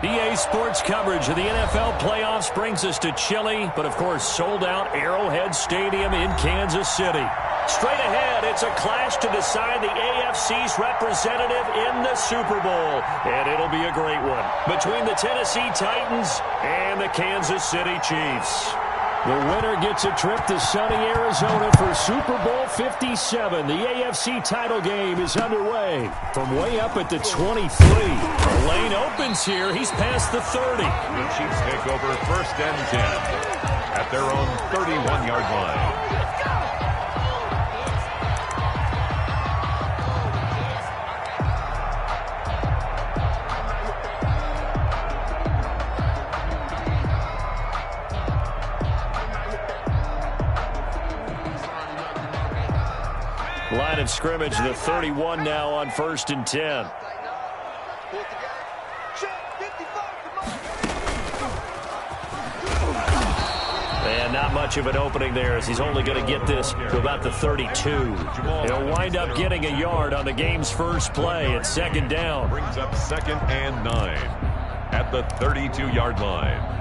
EA Sports coverage of the NFL playoffs brings us to chilly, but of course sold-out Arrowhead Stadium in Kansas City. Straight ahead, it's a clash to decide the AFC's representative in the Super Bowl, and it'll be a great one between the Tennessee Titans and the Kansas City Chiefs. The winner gets a trip to sunny Arizona for Super Bowl 57. The AFC title game is underway from way up at the 23. The lane opens here. He's past the 30. The Chiefs take over 1st and 10 at their own 31-yard line. Line of scrimmage, the 31 now on 1st and 10. And not much of an opening there as he's only going to get this to about the 32. He'll wind up getting a yard on the game's first play at 2nd down. Brings up 2nd and 9 at the 32-yard line.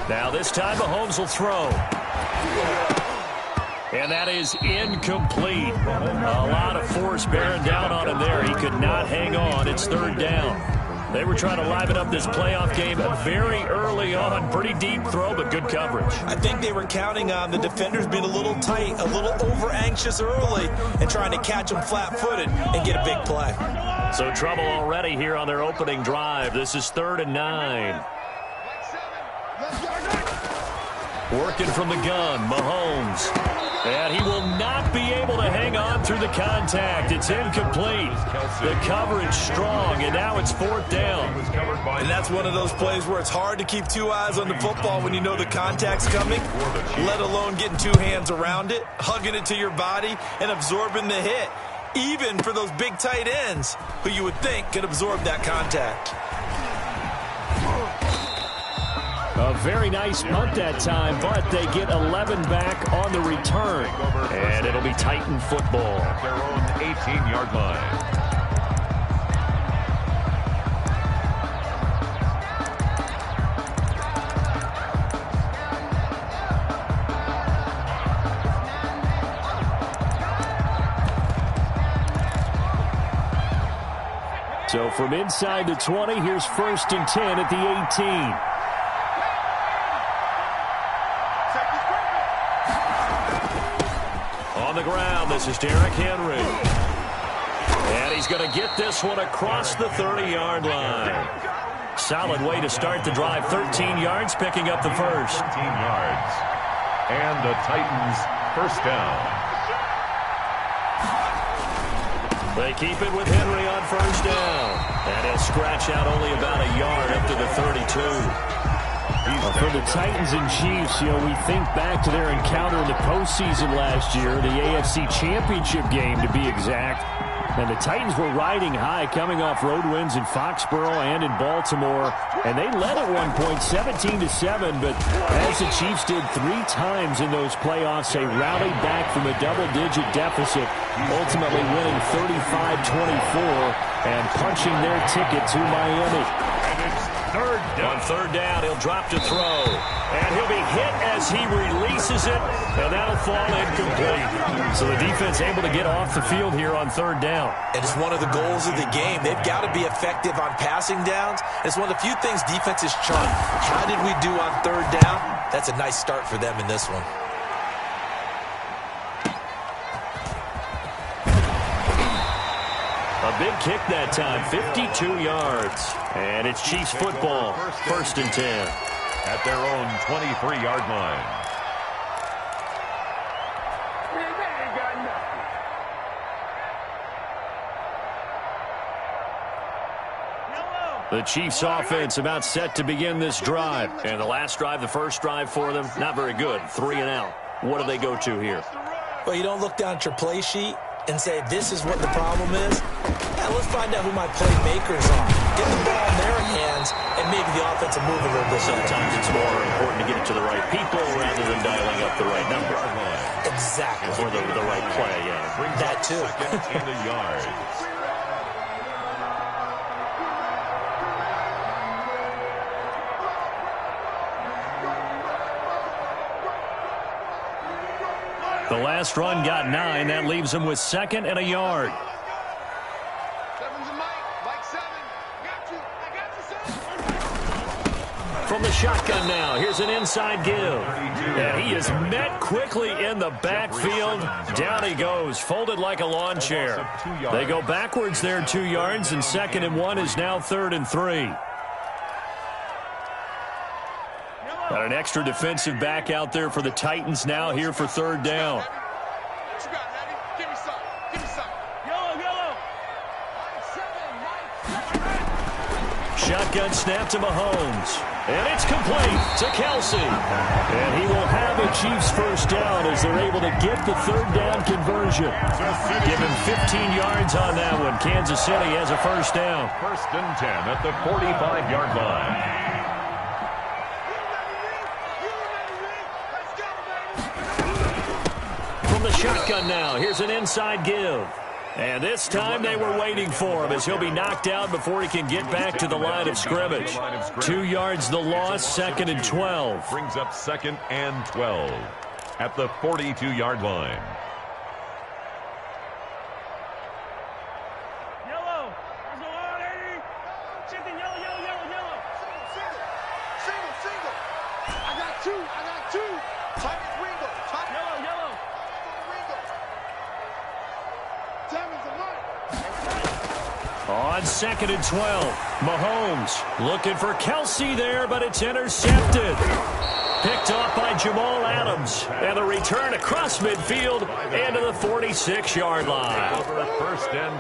Now this time Mahomes will throw. And that is incomplete. A lot of force bearing down on him there. He could not hang on. It's 3rd down. They were trying to liven up this playoff game very early on. Pretty deep throw, but good coverage. I think they were counting on the defenders being a little tight, a little over-anxious early, and trying to catch them flat-footed and get a big play. So trouble already here on their opening drive. This is 3rd and 9. Working from the gun, Mahomes. And he will not be able to hang on through the contact. It's incomplete. The coverage strong, and now it's 4th down. And that's one of those plays where it's hard to keep 2 eyes on the football when you know the contact's coming, let alone getting 2 hands around it, hugging it to your body, and absorbing the hit, even for those big tight ends who you would think could absorb that contact. A very nice punt that time, but they get 11 back on the return. And it'll be Titan football. At their own 18-yard line. So from inside the 20, here's 1st and 10 at the 18. On the ground, this is Derrick Henry. And he's going to get this one across the 30-yard line. Solid way to start the drive. 13 yards, picking up the first. 13 yards. And the Titans' 1st down. They keep it with Henry on 1st down. And he'll scratch out only about a yard up to the 32. For the Titans and Chiefs, we think back to their encounter in the postseason last year, the AFC Championship game to be exact. And the Titans were riding high, coming off road wins in Foxborough and in Baltimore. And they led at one point 17-7, but as the Chiefs did 3 times in those playoffs, they rallied back from a double-digit deficit, ultimately winning 35-24 and punching their ticket to Miami. And it's 3rd down. On 3rd down, he'll drop to throw. And he'll be hit as he releases it, and that'll fall incomplete. So the defense able to get off the field here on 3rd down. And it's one of the goals of the game. They've got to be effective on passing downs. It's one of the few things defenses chart. How did we do on 3rd down? That's a nice start for them in this one. A big kick that time, 52 yards. And it's Chiefs football, 1st and 10. at their own 23-yard line. The Chiefs offense about set to begin this drive. And the last drive, the first drive for them, not very good. 3 and out. What do they go to here? Well, you don't look down at your play sheet and say, this is what the problem is. Now, let's find out who my playmakers are. Get the ball in their hands and maybe the offensive move a little bit. Sometimes it's more important to get it to the right people rather than dialing up the right number. Exactly. Or the right play, yeah. That too. Second in the yards. The last run got 9. That leaves him with 2nd and a yard. From the shotgun now, here's an inside give. And he is met quickly in the backfield. Down he goes, folded like a lawn chair. They go backwards there 2 yards, and 2nd and 1 is now 3rd and 3. Got an extra defensive back out there for the Titans now here for 3rd down. Shotgun snap to Mahomes. And it's complete to Kelsey. And he will have a Chiefs first down as they're able to get the 3rd down conversion. Give him 15 yards on that one. Kansas City has a first down. 1st and 10 at the 45-yard line. The shotgun now. Here's an inside give. And this time they were waiting for him as he'll be knocked out before he can get back to the line of scrimmage. 2 yards the loss, 2nd and 12. Brings up 2nd and 12 at the 42-yard line. Yellow. Let's go on, 80. Chicken, yellow, yellow, yellow, yellow. Single. I got two. Titans Wingo. Yellow, yellow. On 2nd and 12, Mahomes looking for Kelsey there, but it's intercepted. Picked off by Jamal Adams. And the return across midfield into the 46-yard line.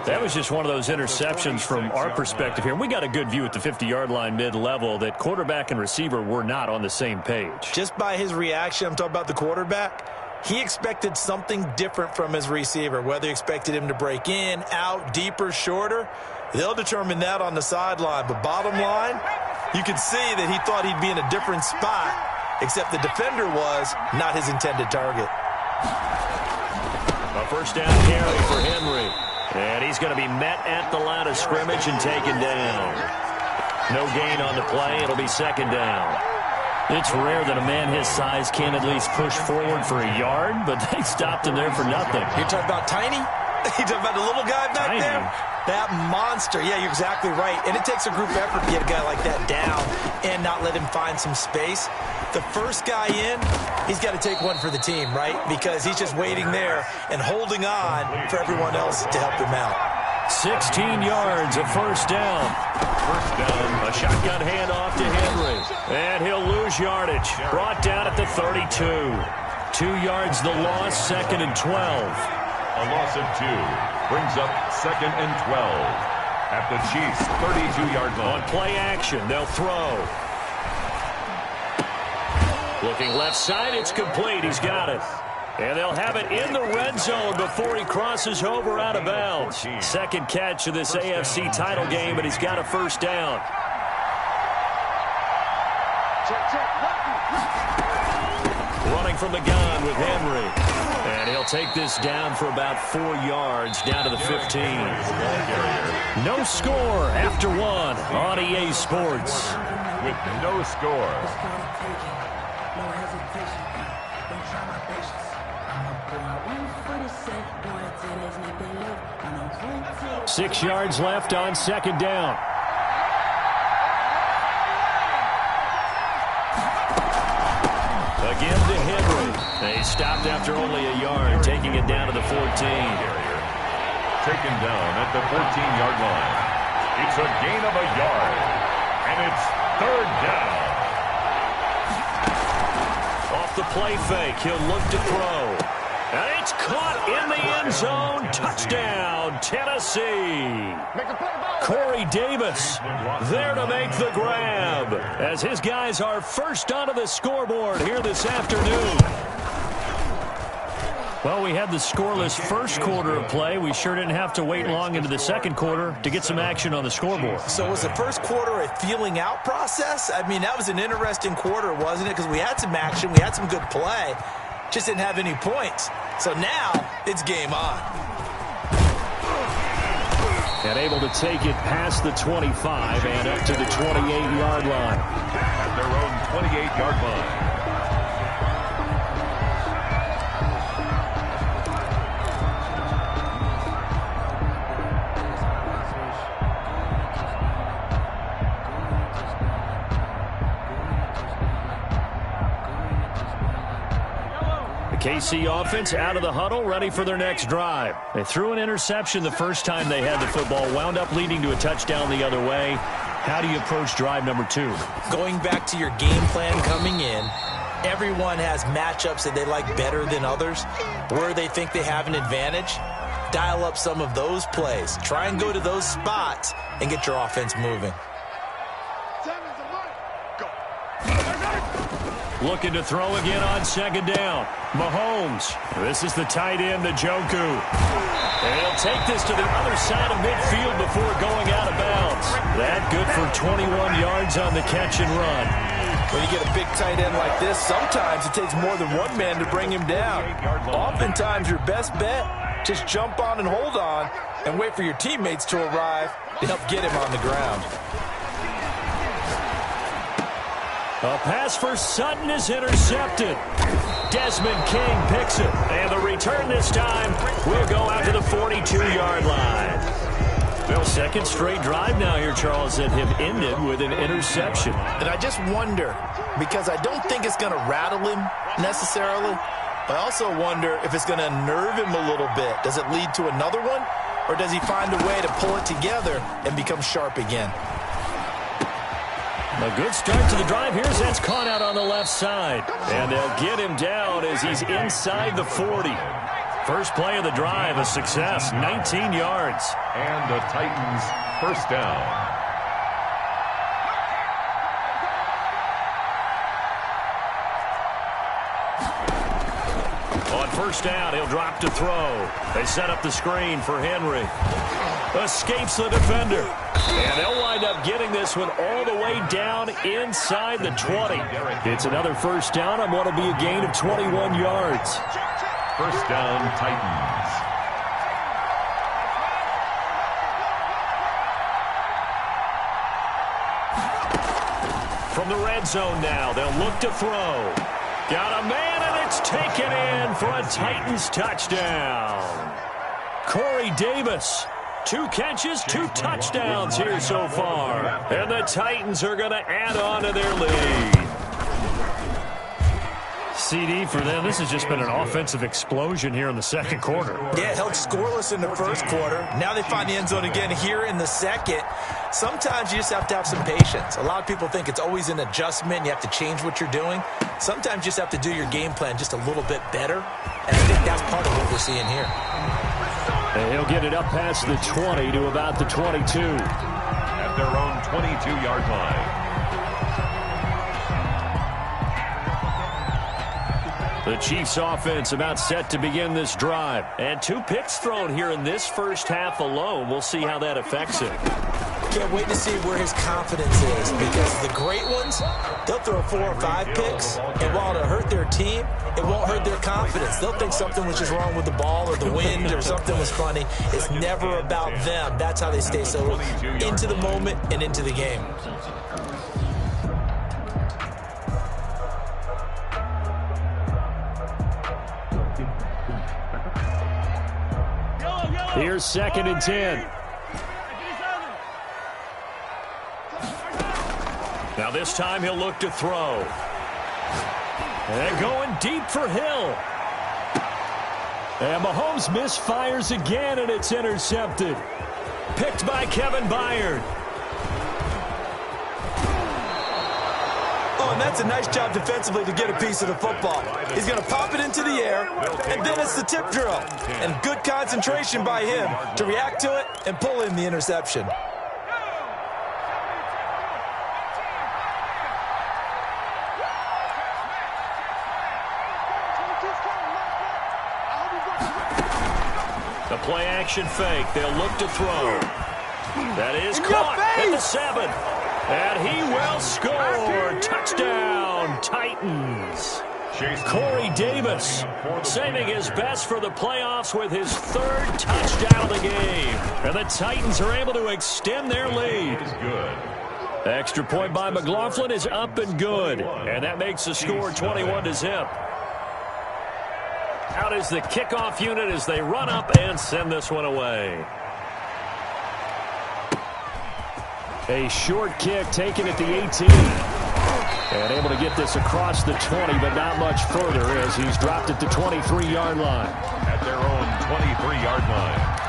That was just one of those interceptions from our perspective here. We got a good view at the 50-yard line mid-level that quarterback and receiver were not on the same page. Just by his reaction, I'm talking about the quarterback, he expected something different from his receiver, whether he expected him to break in, out, deeper, shorter. They'll determine that on the sideline. But bottom line, you can see that he thought he'd be in a different spot, except the defender was not his intended target. A first down carry for Henry. And he's going to be met at the line of scrimmage and taken down. No gain on the play. It'll be 2nd down. It's rare that a man his size can at least push forward for a yard, but they stopped him there for nothing. You're talking about tiny? You're talking about the little guy back Tiny. there? That monster. Yeah, you're exactly right. And it takes a group effort to get a guy like that down and not let him find some space. The first guy in, he's got to take one for the team, right? Because he's just waiting there and holding on for everyone else to help him out. 16 yards, a first down. A shotgun handoff to Henry. And he'll lose yardage. Brought down at the 32. 2 yards the loss, 2nd and 12. A loss of 2 brings up 2nd and 12 at the Chiefs' 32-yard line. On play action, they'll throw. Looking left side, it's complete. He's got it. And they'll have it in the red zone before he crosses over out of bounds. 2nd catch of this AFC title game, and he's got a first down. Running from the gun with Henry. And he'll take this down for about 4 yards, down to the 15. No score after 1 on EA Sports. With no score. 6 yards left on 2nd down. Again to Henry. They stopped after only a yard, taking it down to the 14. Taken down at the 14-yard line. It's a gain of a yard, and it's 3rd down. the play fake. He'll look to throw. And it's caught in the end zone. Touchdown, Tennessee. Corey Davis there to make the grab as his guys are first onto the scoreboard here this afternoon. Well, we had the scoreless first quarter of play. We sure didn't have to wait long into the second quarter to get some action on the scoreboard. So was the first quarter a feeling out process? I mean, that was an interesting quarter, wasn't it? Because we had some action, we had some good play, just didn't have any points. So now it's game on. And able to take it past the 25 and up to the 28-yard line. At their own 28-yard line. KC offense out of the huddle, ready for their next drive. They threw an interception the first time they had the football, wound up leading to a touchdown the other way. How do you approach drive number 2? Going back to your game plan coming in, everyone has matchups that they like better than others, where they think they have an advantage. Dial up some of those plays. Try and go to those spots and get your offense moving. Looking to throw again on second down. Mahomes. This is the tight end, Njoku. And he'll take this to the other side of midfield before going out of bounds. That good for 21 yards on the catch and run. When you get a big tight end like this, sometimes it takes more than one man to bring him down. Oftentimes, your best bet, just jump on and hold on and wait for your teammates to arrive to help get him on the ground. A pass for Sutton is intercepted. Desmond King picks it. And the return this time will go out to the 42-yard line. Well, second straight drive now here, Charles, that have ended with an interception. And I just wonder, because I don't think it's going to rattle him necessarily, but I also wonder if it's going to unnerve him a little bit. Does it lead to another one? Or does he find a way to pull it together and become sharp again? A good start to the drive. Here's that's caught out on the left side. And they'll get him down as he's inside the 40. First play of the drive, a success, 19 yards. And the Titans first down. On first down, he'll drop to throw. They set up the screen for Henry. Escapes the defender. And they'll wind up getting this one all the way down inside the 20. It's another first down on what will be a gain of 21 yards. First down, Titans. From the red zone now, they'll look to throw. Got a man, and it's taken in for a Titans touchdown. Corey Davis. 2 catches, 2 touchdowns here so far. And the Titans are going to add on to their lead. CD for them, this has just been an offensive explosion here in the second quarter. Yeah, held scoreless in the first quarter. Now they find the end zone again here in the second. Sometimes you just have to have some patience. A lot of people think it's always an adjustment. You have to change what you're doing. Sometimes you just have to do your game plan just a little bit better. And I think that's part of what we're seeing here. And he'll get it up past the 20 to about the 22. At their own 22-yard line. The Chiefs offense about set to begin this drive. And 2 picks thrown here in this first half alone. We'll see how that affects it. Can't wait to see where his confidence is, because the great ones, they'll throw 4 or 5 picks, and while it'll hurt their team, it won't hurt their confidence. They'll think something was just wrong with the ball or the wind or something was funny. It's never about them. That's how they stay so into the moment and into the game. Here's 2nd and 10. Now this time he'll look to throw. And going deep for Hill. And Mahomes misfires again, and it's intercepted. Picked by Kevin Byard. Oh, and that's a nice job defensively to get a piece of the football. He's going to pop it into the air, and then it's the tip drill. And good concentration by him to react to it and pull in the interception. The play action fake. They'll look to throw. That is caught at the 7. And he will score. Touchdown, Titans. Corey Davis saving his best for the playoffs with his 3rd touchdown of the game. And the Titans are able to extend their lead. Extra point by McLaughlin is up and good. And that makes the score 21-0. Out is the kickoff unit as they run up and send this one away. A short kick taken at the 18. And able to get this across the 20, but not much further as he's dropped at the 23-yard line. At their own 23-yard line.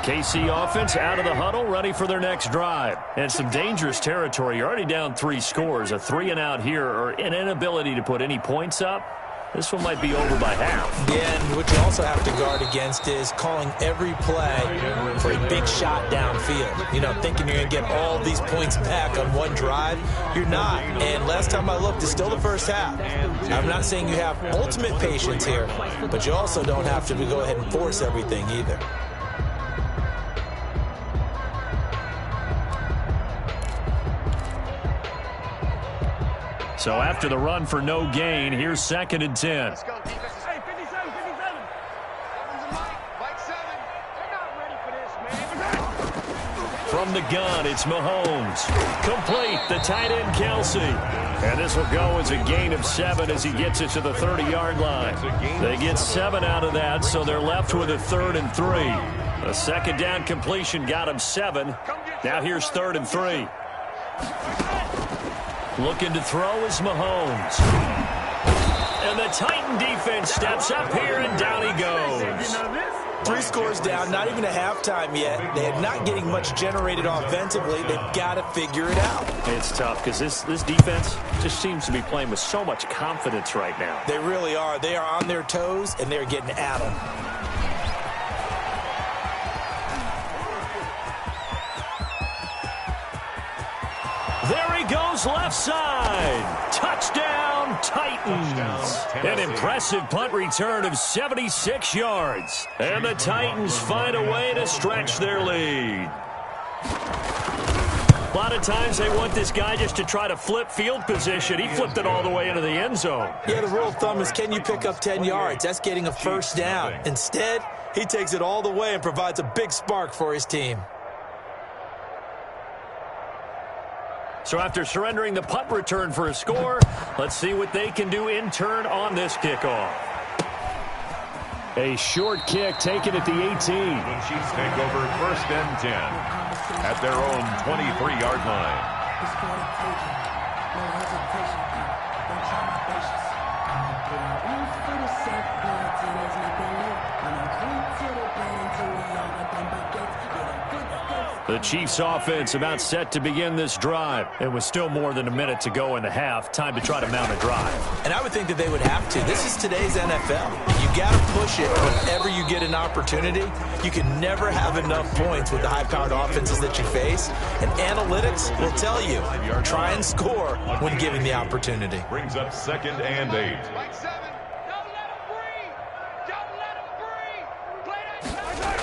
KC offense out of the huddle, ready for their next drive. And some dangerous territory. You're already down 3 scores. A 3-and-out here, or an inability to put any points up. This one might be over by half. Yeah, and what you also have to guard against is calling every play for a big shot downfield. You know, thinking you're going to get all these points back on one drive. You're not. And last time I looked, it's still the first half. I'm not saying you have ultimate patience here, but you also don't have to go ahead and force everything either. So after the run for no gain, here's 2nd and 10. Let's go, defense. Hey, 57, 57. Mike 7. They're not ready for this, man. From the gun, it's Mahomes. Complete, the tight end, Kelsey. And this will go as a gain of 7 as he gets it to the 30-yard line. They get 7 out of that, so they're left with a 3rd and 3. A 2nd down completion got him 7. Now here's 3rd and 3. Looking to throw is Mahomes. And the Titan defense steps up here, and down he goes. 3 scores down, not even a halftime yet. They're not getting much generated offensively. They've got to figure it out. It's tough because this defense just seems to be playing with so much confidence right now. They really are. They are on their toes, and they're getting at them. There he goes left side. Touchdown, Titans. An impressive punt return of 76 yards. And the Titans find a way to stretch their lead. A lot of times they want this guy just to try to flip field position. He flipped it all the way into the end zone. Yeah, the rule of thumb is, can you pick up 10 yards? That's getting a 1st down. Instead, he takes it all the way and provides a big spark for his team. So after surrendering the punt return for a score, let's see what they can do in turn on this kickoff. A short kick taken at the 18. The Chiefs take over 1st and 10 at their own 23-yard line. The Chiefs offense about set to begin this drive. And with still more than a minute to go in the half, time to try to mount a drive. And I would think that they would have to. This is today's NFL. You got to push it whenever you get an opportunity. You can never have enough points with the high-powered offenses that you face. And analytics will tell you, try and score when given the opportunity. Brings up 2nd and 8. Mike 7. Don't let him breathe. Don't let him breathe. Play that.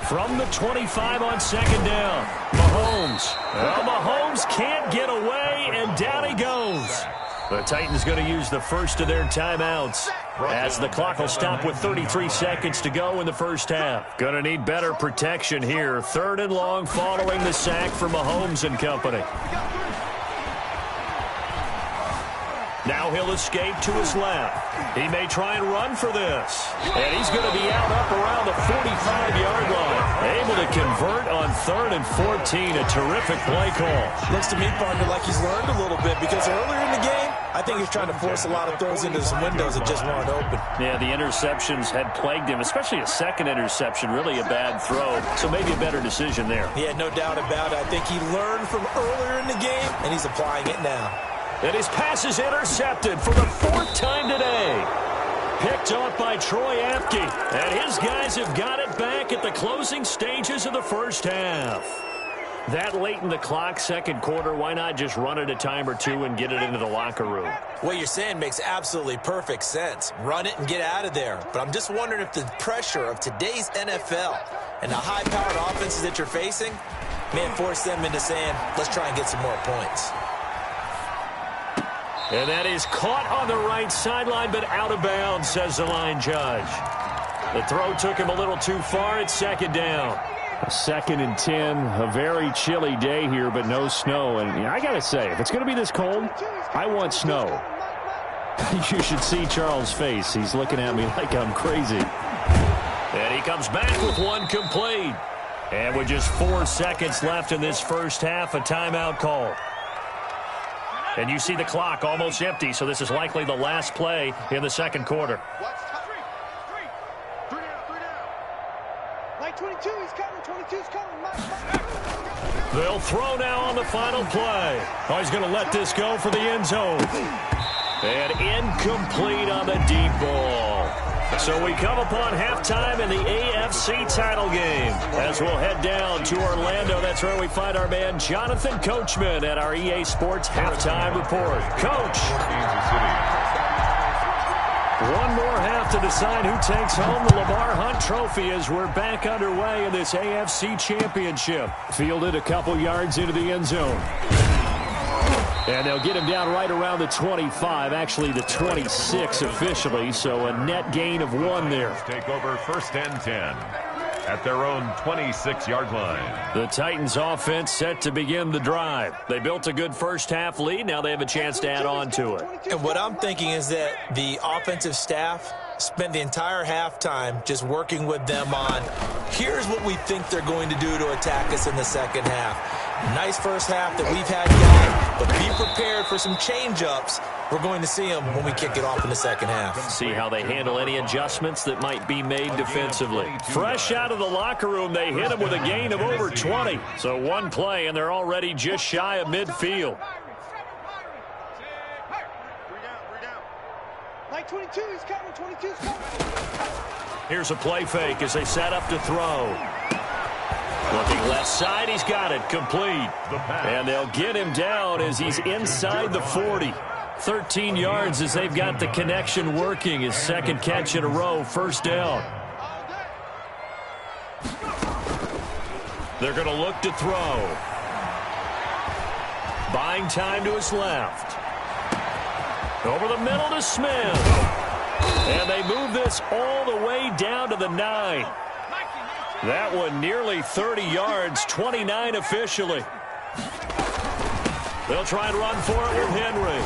From the 25 on 2nd down, Mahomes. Well, Mahomes can't get away, and down he goes. The Titans going to use the first of their timeouts as the clock will stop with 33 seconds to go in the first half. Going to need better protection here. 3rd and long following the sack for Mahomes and company. Now he'll escape to his left. He may try and run for this. And he's going to be out up around the 45-yard line. Able to convert on 3rd and 14. A terrific play call. Looks to me, partner, like he's learned a little bit because earlier in the game, I think he's trying to force a lot of throws into some windows that just weren't open. Yeah, the interceptions had plagued him, especially a second interception. Really a bad throw. So maybe a better decision there. Yeah, no doubt about it. I think he learned from earlier in the game, and he's applying it now. And his pass is intercepted for the 4th time today. Picked off by Troy Apke. And his guys have got it back at the closing stages of the first half. That late in the clock, second quarter, why not just run it a time or two and get it into the locker room? What you're saying makes absolutely perfect sense. Run it and get out of there. But I'm just wondering if the pressure of today's NFL and the high-powered offenses that you're facing may force them into saying, let's try and get some more points. And that is caught on the right sideline, but out of bounds, says the line judge. The throw took him a little too far. It's 2nd down. 2nd and 10. A very chilly day here, but no snow. And I got to say, if it's going to be this cold, I want snow. You should see Charles' face. He's looking at me like I'm crazy. And he comes back with one complete. And with just 4 seconds left in this first half, a timeout call. And you see the clock almost empty, so this is likely the last play in the second quarter. Three down. Like 22, he's coming. 22's coming. They'll throw now on the final play. Oh, he's going to let this go for the end zone. And incomplete on the deep ball. So we come upon halftime in the AFC title game. As we'll head down to Orlando, that's where we find our man Jonathan Coachman at our EA Sports Halftime Report. Coach. One more half to decide who takes home the Lamar Hunt Trophy as we're back underway in this AFC Championship. Fielded a couple yards into the end zone. And they'll get him down right around the 25, actually the 26 officially, so a net gain of 1 there. Take over 1st and 10 at their own 26-yard line. The Titans offense set to begin the drive. They built a good first half lead. Now they have a chance to add on to it. And what I'm thinking is that the offensive staff spent the entire halftime just working with them on, here's what we think they're going to do to attack us in the second half. Nice first half that we've had, guys, but be prepared for some change-ups. We're going to see them when we kick it off in the second half. See how they handle any adjustments that might be made defensively. Fresh out of the locker room, they hit him with a gain of over 20. So one play, and they're already just shy of midfield. Like 22, he's coming. 22's coming. Here's a play fake as they set up to throw. Looking left side, he's got it, complete. And they'll get him down as he's inside the 40. 13 yards as they've got the connection working. His 2nd catch in a row, 1st down. They're going to look to throw. Buying time to his left. Over the middle to Smith. And they move this all the way down to the 9. That one nearly 30 yards, 29 officially. They'll try and run for it with Henry.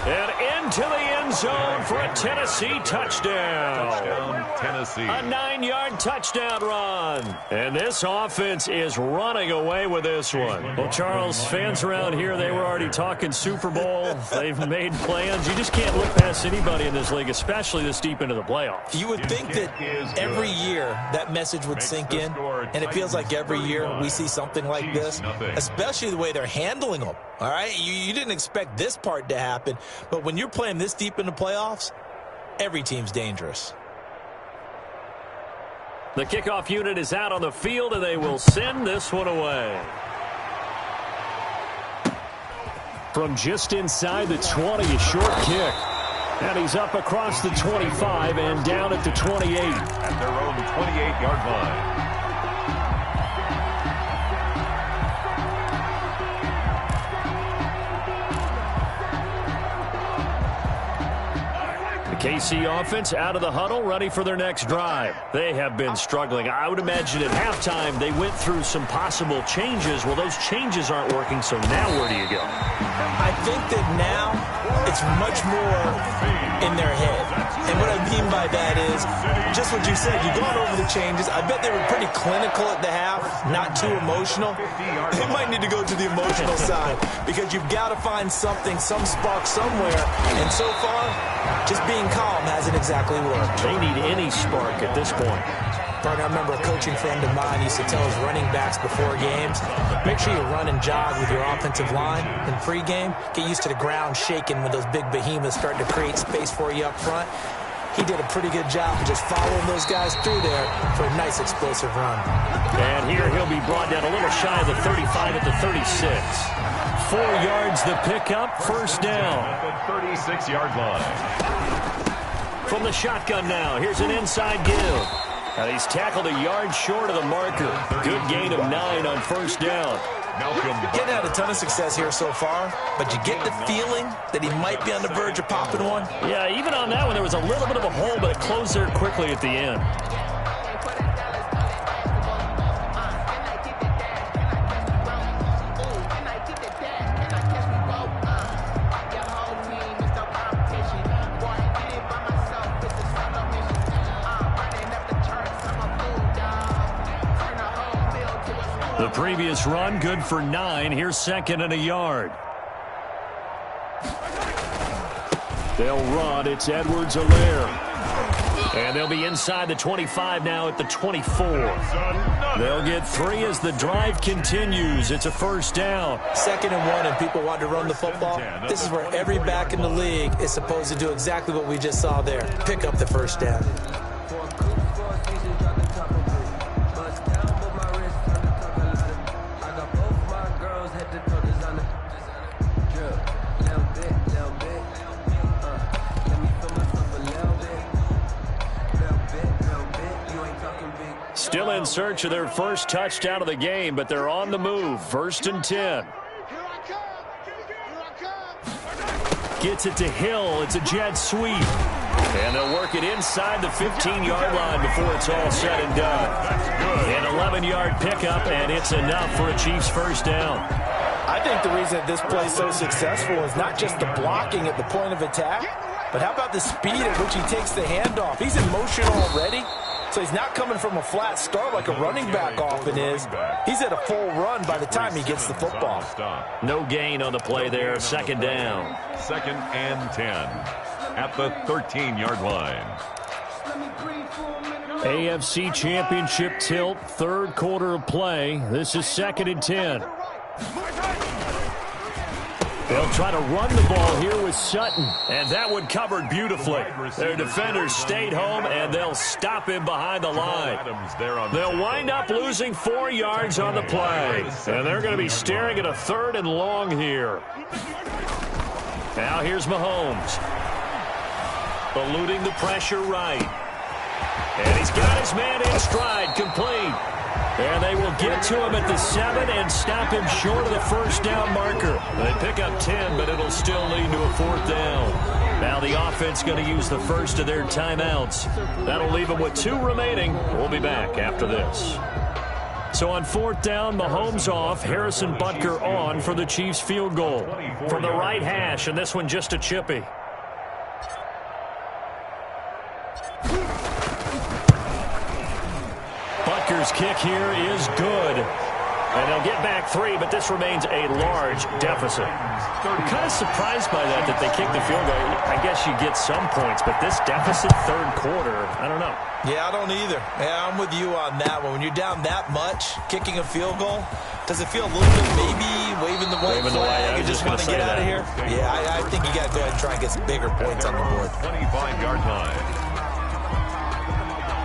And into the end zone for a Tennessee touchdown. Touchdown, Tennessee. A 9-yard touchdown run. And this offense is running away with this one. Well, Charles, fans around here, they were already talking Super Bowl. They've made plans. You just can't look past anybody in this league, especially this deep into the playoffs. You would think that every year that message would sink in, and it feels like every year we see something like this, especially the way they're handling them. All right, you didn't expect this part to happen, but when you're playing this deep in the playoffs, every team's dangerous. The kickoff unit is out on the field, and they will send this one away. From just inside the 20, a short kick. And he's up across the 25 and down at the 28. At their own 28-yard line. KC offense out of the huddle, ready for their next drive. They have been struggling. I would imagine at halftime they went through some possible changes. Well, those changes aren't working, so now where do you go? I think that now it's much more in their head. And what I mean by that is just what you said. You've gone over the changes. I bet they were pretty clinical at the half, not too emotional. They might need to go to the emotional side because you've got to find something, some spark somewhere. And so far, just being calm hasn't exactly worked. They need any spark at this point. I remember a coaching friend of mine used to tell his running backs before games, make sure you run and jog with your offensive line in pregame. Get used to the ground shaking when those big behemoths start to create space for you up front. He did a pretty good job of just following those guys through there for a nice explosive run. And here he'll be brought down a little shy of the 35 at the 36. 4 yards the pickup, first down. At the 36-yard line. From the shotgun now, here's an inside give. And he's tackled a yard short of the marker. Good gain of 9 on first down. Getting had a ton of success here so far, but you get the feeling that he might be on the verge of popping one. Yeah, even on that one, there was a little bit of a hole, but it closed there quickly at the end. The previous run, good for 9. Here's second and a yard. They'll run. It's Edwards-Helaire. And they'll be inside the 25 now at the 24. They'll get 3 as the drive continues. It's a first down. 2nd and 1, and people want to run the football. This is where every back in the league is supposed to do exactly what we just saw there. Pick up the first down. Still in search of their first touchdown of the game, but they're on the move. 1st and 10. Gets it to Hill. It's a jet sweep. And they'll work it inside the 15-yard line before it's all said and done. An 11-yard pickup, and it's enough for a Chiefs first down. I think the reason that this play is so successful is not just the blocking at the point of attack, but how about the speed at which he takes the handoff? He's in motion already. So he's not coming from a flat start like a running back often is. He's at a full run by the time he gets the football. No gain on the play there. 2nd down. 2nd and 10 at the 13-yard line. AFC Championship tilt, 3rd quarter of play. This is 2nd and 10. They'll try to run the ball here with Sutton, and that one covered beautifully. Their defenders stayed home, and they'll stop him behind the line. They'll wind up losing 4 yards on the play, and they're going to be staring at a 3rd and long here. Now here's Mahomes, eluding the pressure right. And he's got his man in stride, complete. And they will get to him at the 7 and stop him short of the first down marker. They pick up 10, but it'll still lead to a 4th down. Now the offense going to use the first of their timeouts. That'll leave them with 2 remaining. We'll be back after this. So on 4th down, Mahomes off, Harrison Butker on for the Chiefs field goal. From the right hash, and this one just a chippy. Butker's kick here is good. And they'll get back 3, but this remains a large deficit. I'm kind of surprised by that they kicked the field goal. I guess you get some points, but this deficit 3rd quarter, I don't know. Yeah, I don't either. Yeah, I'm with you on that one. When you're down that much, kicking a field goal, does it feel a little bit maybe waving the white flag? You just want to get out of here? Yeah, I think you got to go ahead and try and get some bigger points on the board. 25-yard line.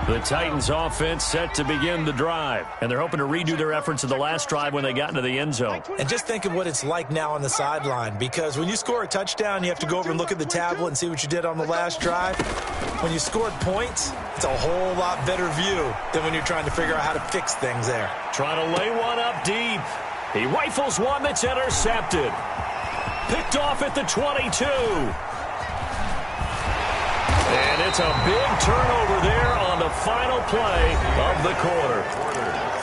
The Titans offense set to begin the drive, and they're hoping to redo their efforts of the last drive when they got into the end zone. And just think of what it's like now on the sideline, because when you score a touchdown, you have to go over and look at the tablet and see what you did on the last drive. When you scored points, it's a whole lot better view than when you're trying to figure out how to fix things there. Trying to lay one up deep. He rifles one that's intercepted. Picked off at the 22. And it's a big turnover there on the final play of the quarter.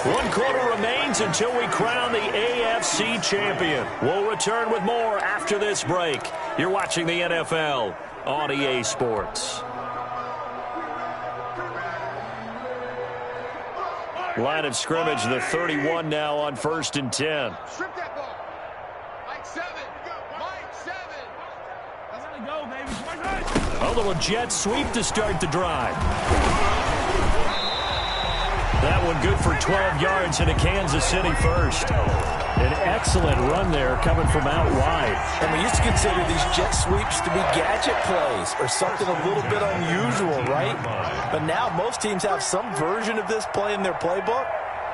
1 quarter remains until we crown the AFC champion. We'll return with more after this break. You're watching the NFL on EA Sports. Line of scrimmage, the 31 now on 1st and 10. Strip that ball. Mike 7. Mike 7. That's how to go, baby. A little jet sweep to start the drive. That one good for 12 yards into Kansas City first. An excellent run there coming from out wide. And we used to consider these jet sweeps to be gadget plays or something a little bit unusual, right? But now most teams have some version of this play in their playbook.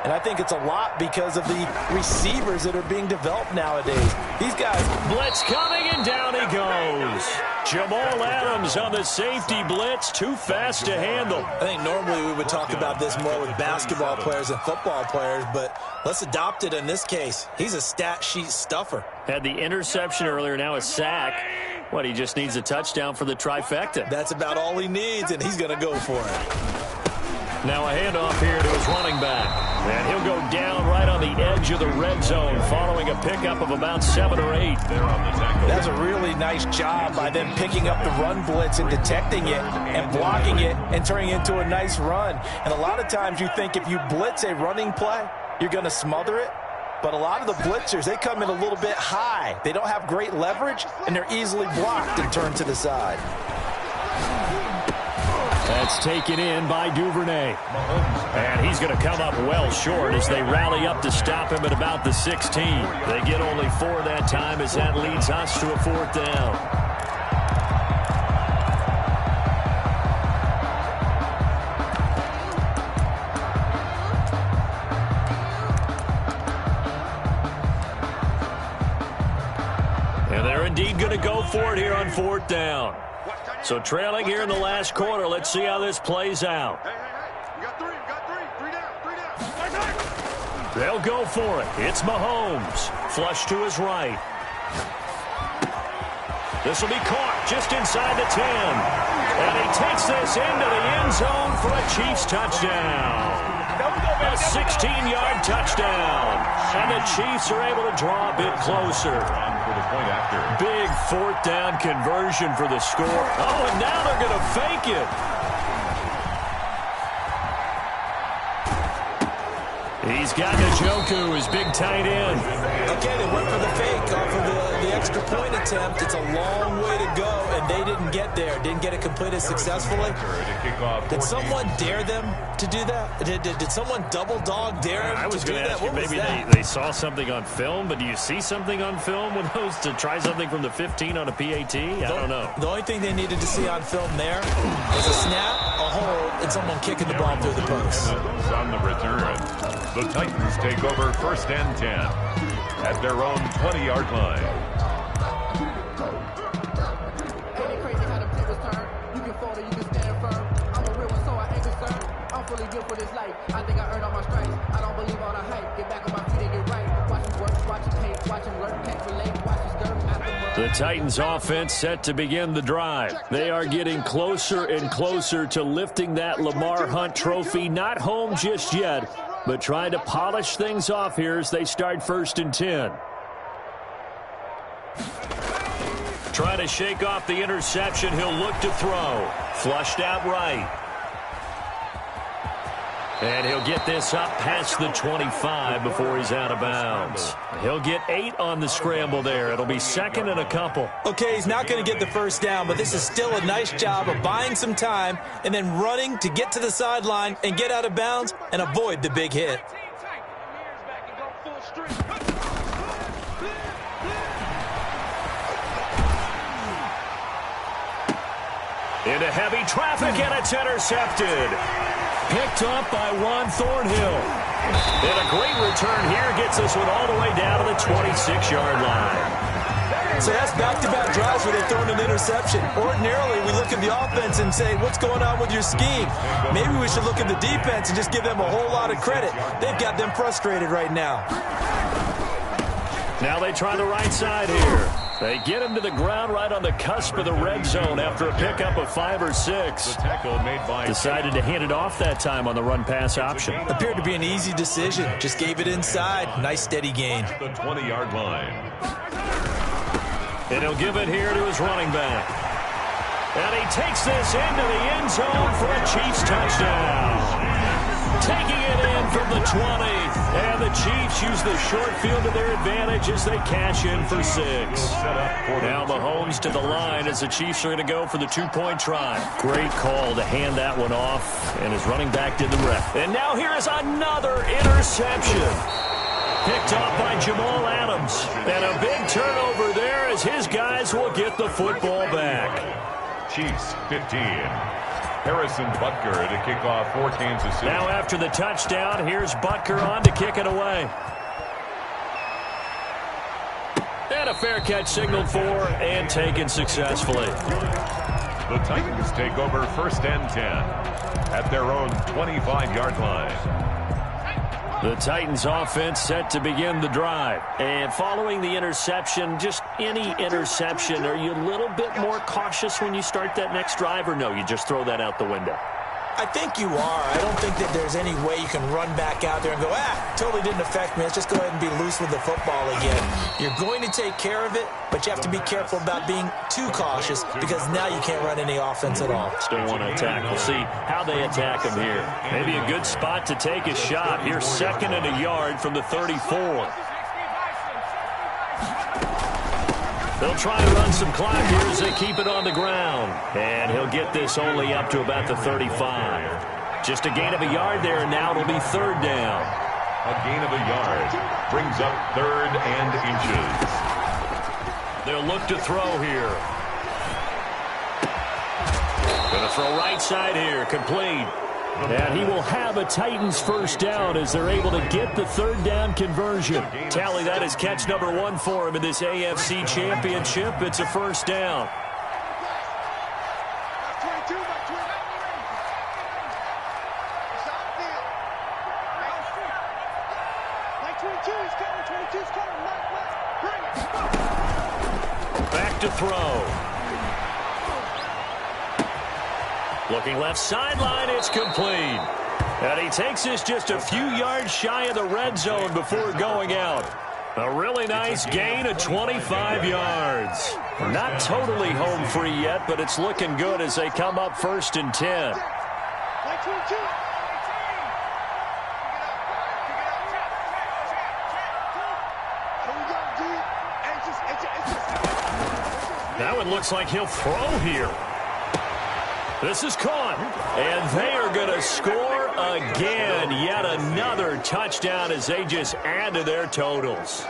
And I think it's a lot because of the receivers that are being developed nowadays. These guys... Blitz coming, and down he goes. Jamal Adams on the safety blitz, too fast to handle. I think normally we would talk about this more with basketball players and football players, but let's adopt it in this case. He's a stat sheet stuffer. Had the interception earlier, now a sack. What, he just needs a touchdown for the trifecta. That's about all he needs, and he's going to go for it. Now a handoff here to his running back. And he'll go down right on the edge of the red zone following a pickup of about 7 or 8. That's a really nice job by them picking up the run blitz and detecting it and blocking it and turning it into a nice run. And a lot of times you think if you blitz a running play, you're going to smother it. But a lot of the blitzers, they come in a little bit high. They don't have great leverage, and they're easily blocked and turned to the side. That's taken in by Duvernay. And he's going to come up well short as they rally up to stop him at about the 16. They get only 4 that time as that leads us to a 4th down. And they're indeed going to go for it here on 4th down. So trailing here in the last quarter. Let's see how this plays out. Hey. You got 3. You got 3. 3 down. They'll go for it. It's Mahomes. Flush to his right. This will be caught just inside the 10. And he takes this into the end zone for a Chiefs touchdown. A 16-yard touchdown. And the Chiefs are able to draw a bit closer. Big 4th down conversion for the score. Oh, and now they're going to fake it. He's got Njoku, his big tight end. Okay, they went for the fake off of the extra point attempt. It's a long way to go, and they didn't get there. Didn't get it completed successfully. Did someone dare them to do that? Did someone double dog dare them I was to do going to that? ask you, What was maybe that? they saw something on film, but do you see something on film with those to try something from the 15 on a PAT? I don't know. The only thing they needed to see on film there was a snap, a hold, and someone kicking the ball through the post. On the return, the Titans take over 1st and 10 at their own 20-yard line. Ain't it crazy how the tables turn? You can fold or you can stand firm. I'm a real one, so I ain't concerned. I'm fully built for this life. I think I earned all my stripes. I don't believe all the hype. Get back on my feet and get right. Watch him work, watch him hate, watch him learn, can't relate, watch his skirt after The Titans offense set to begin the drive. They are getting closer and closer to lifting that Lamar Hunt trophy. Not home just yet, but trying to polish things off here as they start 1st and 10. Trying to shake off the interception. He'll look to throw. Flushed out right. And he'll get this up past the 25 before he's out of bounds. He'll get 8 on the scramble there. It'll be 2nd and a couple. Okay, he's not going to get the 1st down, but this is still a nice job of buying some time and then running to get to the sideline and get out of bounds and avoid the big hit. Into heavy traffic, and it's intercepted. Picked up by Juan Thornhill. And a great return here gets this one all the way down to the 26-yard line. So that's back-to-back drives where they've thrown an interception. Ordinarily, we look at the offense and say, what's going on with your scheme? Maybe we should look at the defense and just give them a whole lot of credit. They've got them frustrated right now. Now they try the right side here. They get him to the ground right on the cusp of the red zone after a pickup of 5 or 6. Decided to hand it off that time on the run-pass option. Appeared to be an easy decision. Just gave it inside. Nice steady gain. The 20-yard line. And he'll give it here to his running back. And he takes this into the end zone for a Chiefs touchdown. Taking it in from the 20. And the Chiefs use the short field to their advantage as they cash in for 6. Now Mahomes to the line as the Chiefs are going to go for the 2-point try. Great call to hand that one off. And his running back did the rest. And now here is another interception. Picked off by Jamal Adams. And a big turnover there as his guys will get the football back. Chiefs 15. Harrison Butker to kick off for Kansas City. Now after the touchdown, here's Butker on to kick it away. And a fair catch signaled for and taken successfully. The Titans take over 1st and 10 at their own 25-yard line. The Titans offense set to begin the drive. And following the interception, just any interception, are you a little bit more cautious when you start that next drive, or no, you just throw that out the window? I think you are. I don't think that there's any way you can run back out there and go, totally didn't affect me. Let's just go ahead and be loose with the football again. You're going to take care of it, but you have to be careful about being too cautious because now you can't run any offense at all. Still want to attack. We'll see how they attack him here. Maybe a good spot to take a shot. Here's 2nd and a yard from the 34. They'll try to run some clock here as they keep it on the ground. And he'll get this only up to about the 35. Just a gain of a yard there, and now it'll be 3rd down. A gain of a yard brings up 3rd and inches. They'll look to throw here. Going to throw right side here, complete. And he will have a Titans 1st down as they're able to get the 3rd down conversion. Tally, that is catch number 1 for him in this AFC Championship. It's a 1st down. Back to throw. Looking left sideline, it's complete. And he takes this just a few yards shy of the red zone before going out. A really nice gain of 25 yards. Not totally home free yet, but it's looking good as they come up 1st and 10. That one looks like he'll throw here. This is caught, and they are going to score again. Yet another touchdown as they just add to their totals.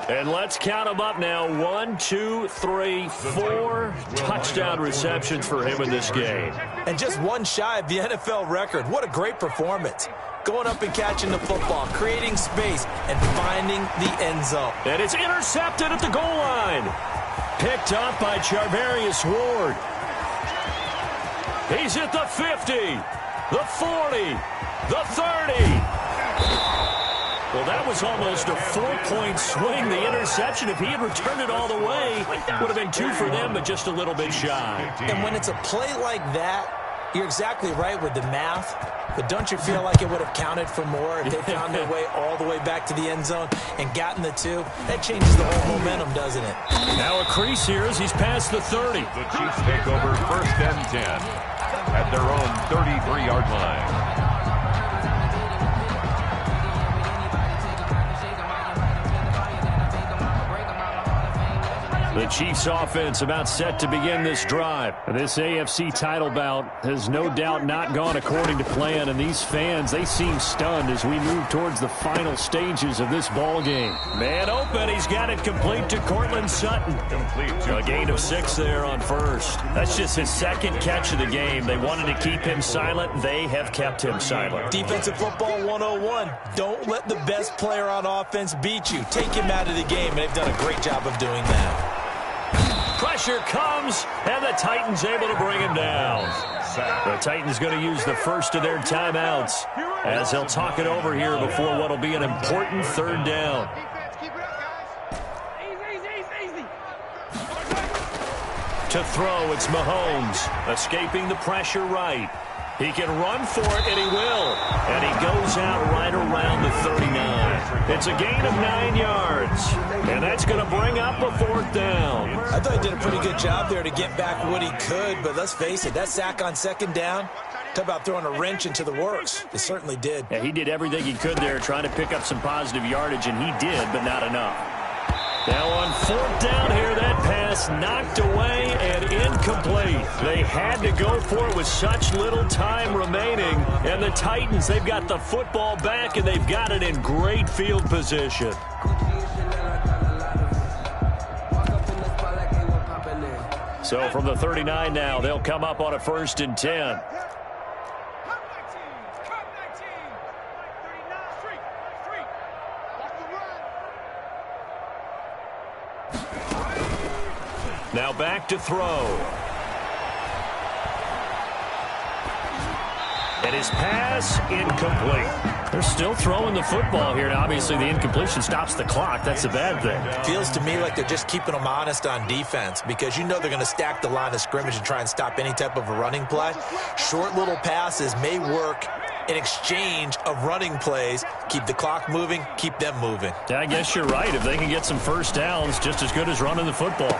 And let's count them up now. 1, 2, 3, 4 touchdown receptions for him in this game. And just one shy of the NFL record. What a great performance. Going up and catching the football, creating space, and finding the end zone. And it's intercepted at the goal line. Picked up by Charvarius Ward. He's at the 50, the 40, the 30. Well, that was almost a 4-point swing. The interception, if he had returned it all the way, would have been 2 for them, but just a little bit shy. And when it's a play like that, you're exactly right with the math. But don't you feel like it would have counted for more if they found their way all the way back to the end zone and gotten the 2? That changes the whole momentum, doesn't it? Now a crease here as he's past the 30. The Chiefs take over 1st and 10 at their own 33-yard line. The Chiefs offense about set to begin this drive. This AFC title bout has no doubt not gone according to plan, and these fans, they seem stunned as we move towards the final stages of this ball game. Man open, he's got it complete to Cortland Sutton. A gain of 6 there on 1st. That's just his 2nd catch of the game. They wanted to keep him silent. They have kept him silent. Defensive football 101. Don't let the best player on offense beat you. Take him out of the game, and they've done a great job of doing that. Pressure comes, and the Titans able to bring him down. The Titans going to use the first of their timeouts as they'll talk it over here before what will be an important 3rd down. To throw, it's Mahomes. Escaping the pressure right. He can run for it, and he will. And he goes out right around the 39. It's a gain of 9 yards. And that's going to bring up a 4th down. I thought he did a pretty good job there to get back what he could, but let's face it, that sack on 2nd down, talk about throwing a wrench into the works. It certainly did. Yeah, he did everything he could there trying to pick up some positive yardage, and he did, but not enough. Now on 4th down here, that pass knocked away and incomplete. They had to go for it with such little time remaining. And the Titans, they've got the football back, and they've got it in great field position. So from the 39 now, they'll come up on a 1st and 10. Now back to throw. And his pass incomplete. They're still throwing the football here, and obviously the incompletion stops the clock. That's a bad thing. Feels to me like they're just keeping them honest on defense because you know they're going to stack the line of scrimmage and try and stop any type of a running play. Short little passes may work in exchange of running plays. Keep the clock moving, keep them moving. Yeah, I guess you're right. If they can get some first downs, just as good as running the football.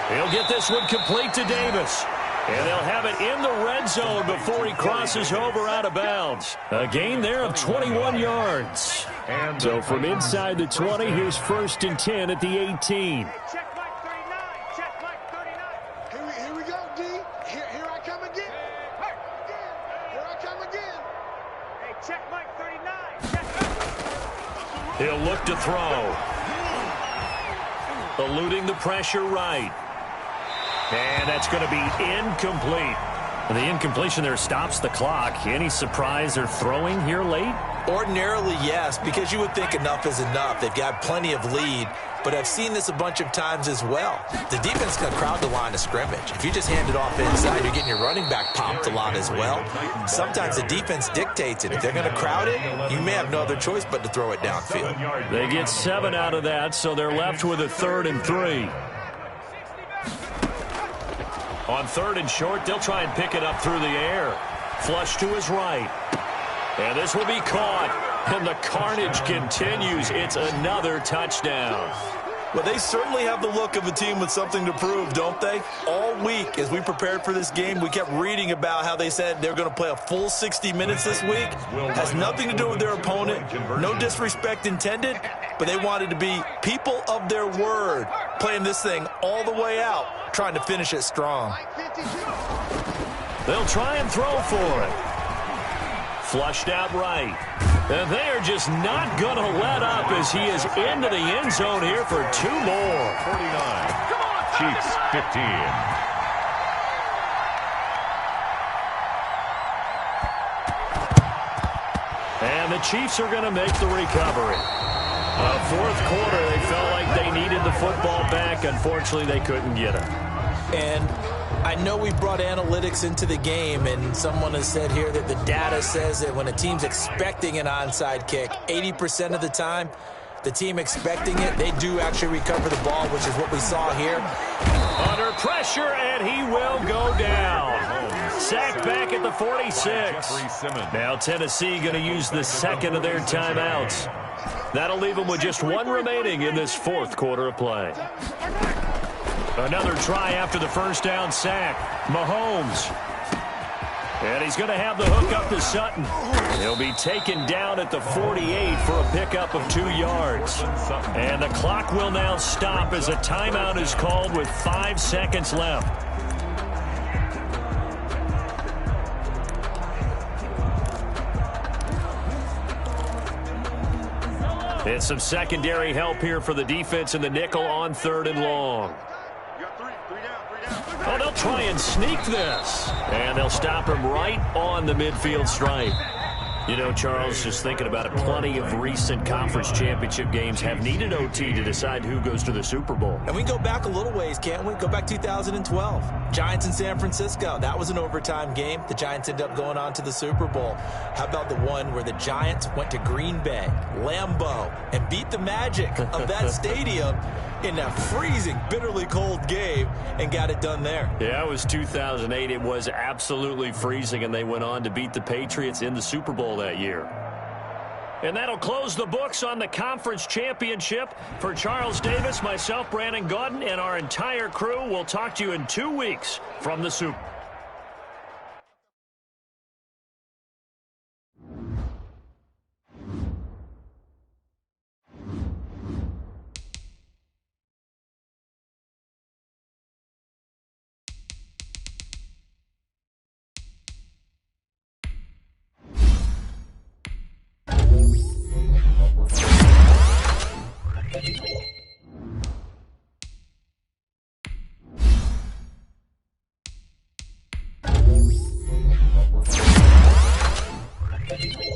He'll get this one complete to Davis. And they'll have it in the red zone before he crosses over out of bounds. A gain there of 21 yards. And so from inside the 20, here's 1st and 10 at the 18. Check Mike 39. Check Mike 39. Here we go, D. Here I come again. Here I come again. Hey, check Mike 39. Check. He'll look to throw. Eluding the pressure right. And that's going to be incomplete. And the incompletion there stops the clock. Any surprise they're throwing here late? Ordinarily, yes, because you would think enough is enough. They've got plenty of lead, but I've seen this a bunch of times as well. The defense can crowd the line of scrimmage. If you just hand it off inside, you're getting your running back popped a lot as well. Sometimes the defense dictates it. If they're going to crowd it, you may have no other choice but to throw it downfield. They get 7 out of that, so they're left with a 3rd and 3. On 3rd and short, they'll try and pick it up through the air. Flush to his right. And this will be caught. And the carnage continues. It's another touchdown. Well, they certainly have the look of a team with something to prove, don't they? All week, as we prepared for this game, we kept reading about how they said they're going to play a full 60 minutes this week. Has nothing to do with their opponent. No disrespect intended, but they wanted to be people of their word, playing this thing all the way out, trying to finish it strong. They'll try and throw for it. Flushed out right. And they are just not going to let up as he is into the end zone here for 2 more. 49. Chiefs 15. And the Chiefs are going to make the recovery. 4th quarter, they felt like they needed the football back. Unfortunately, they couldn't get it. And I know we brought analytics into the game, and someone has said here that the data says that when a team's expecting an onside kick, 80% of the time, the team expecting it, they do actually recover the ball, which is what we saw here. Under pressure, and he will go down. Sacked back at the 46. Now Tennessee going to use the 2nd of their timeouts. That'll leave them with just 1 remaining in this 4th quarter of play. Another try after the 1st down sack. Mahomes. And he's going to have the hook up to Sutton. He'll be taken down at the 48 for a pickup of 2 yards. And the clock will now stop as a timeout is called with 5 seconds left. And some secondary help here for the defense in the nickel on 3rd and long. Oh, they'll try and sneak this. And they'll stop him right on the midfield stripe. You know, Charles, just thinking about it, plenty of recent conference championship games have needed OT to decide who goes to the Super Bowl. And we can go back a little ways, can't we? Go back 2012. Giants in San Francisco. That was an overtime game. The Giants ended up going on to the Super Bowl. How about the one where the Giants went to Green Bay, Lambeau, and beat the Magic of that stadium? in that freezing, bitterly cold game and got it done there. Yeah, it was 2008. It was absolutely freezing, and they went on to beat the Patriots in the Super Bowl that year. And that'll close the books on the conference championship. For Charles Davis, myself, Brandon Gaudin, and our entire crew, we'll talk to you in 2 weeks from the Super Bowl. Thank you.